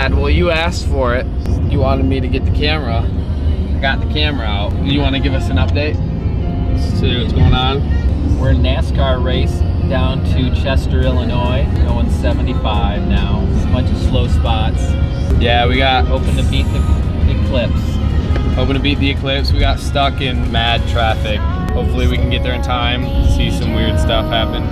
bad. Well, you asked for it. You wanted me to get the camera. I got the camera out. You want to give us an update? See what's going on? We're in a NASCAR race down to Chester, Illinois. Going 75 now. It's a bunch of slow spots. Yeah, we got Hoping to beat the Eclipse. hoping to beat the Eclipse. We got stuck in mad traffic. Hopefully we can get there in time, see some weird stuff happen.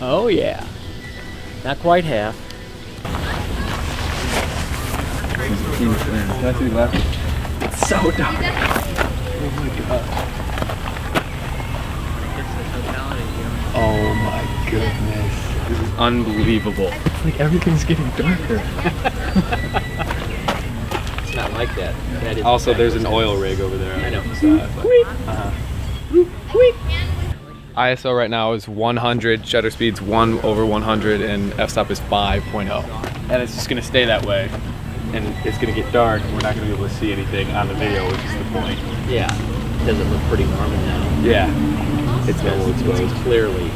Oh yeah. Not quite half. Can I see the left? It's so dark. Oh my god. Oh my goodness. This is unbelievable. It's like everything's getting darker. It's not like that. That is Also, there's an oil rig over there. I know. ISO right now is 100, shutter speed's 1/100, and f-stop is 5.0. And it's just gonna stay that way. And it's gonna get dark, and we're not gonna be able to see anything on the video, which is the point. Yeah. Does it look pretty normal now? Yeah. It's It's clearly,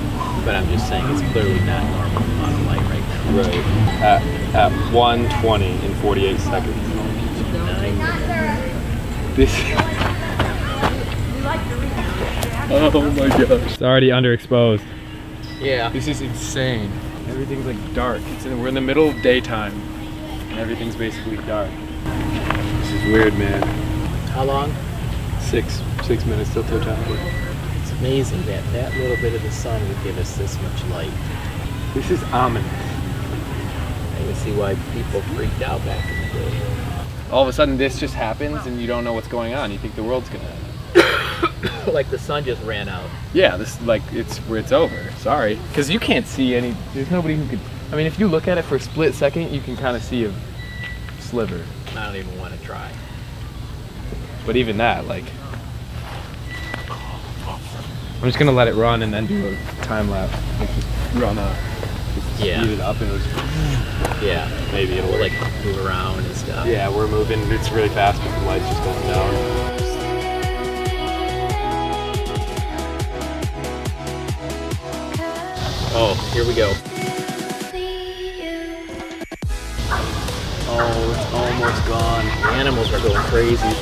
but I'm just saying it's clearly not normal on the light right now. Right. At 1:20 in 48 seconds. This. Oh my gosh. It's already underexposed. Yeah. This is insane. Everything's like dark. We're in the middle of daytime, and everything's basically dark. This is weird, man. How long? 6 minutes till totality. It's amazing that that little bit of the sun would give us this much light. This is ominous. I can see why people freaked out back in the day. All of a sudden, this just happens, and you don't know what's going on. You think the world's gonna end. Like the sun just ran out. Yeah, this like it's over. Sorry, because you can't see any. There's nobody who could. I mean, if you look at it for a split second, you can kind of see a sliver. I don't even want to try. But even that, like, I'm just gonna let it run and then do a time lapse. Like just run up, just speed it up, and it'll just, Yeah. maybe it'll We'll work. like move around and stuff. Yeah, we're moving. It's really fast, but the light's just going down. Oh, here we go. Oh, it's almost gone. The animals are going crazy.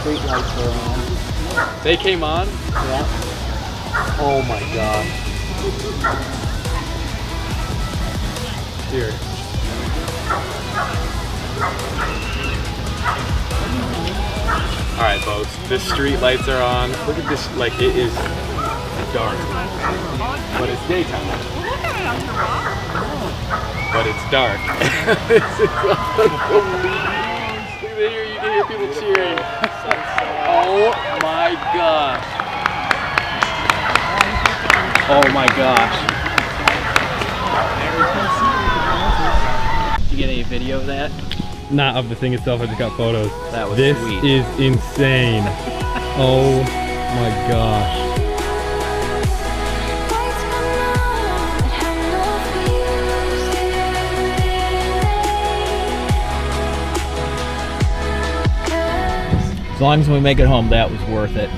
Street lights are on. They came on. Yeah. Oh my god. Here. All right, folks. The street lights are on. Look at this. Like, it is dark, but it's daytime. But it's dark. This is unbelievable. Look at here. You can hear people cheering. Oh my gosh. Oh my gosh. Did you get any video of that? Not of the thing itself, I just got photos. That was this sweet. is insane. Oh my gosh. As long as we make it home, that was worth it.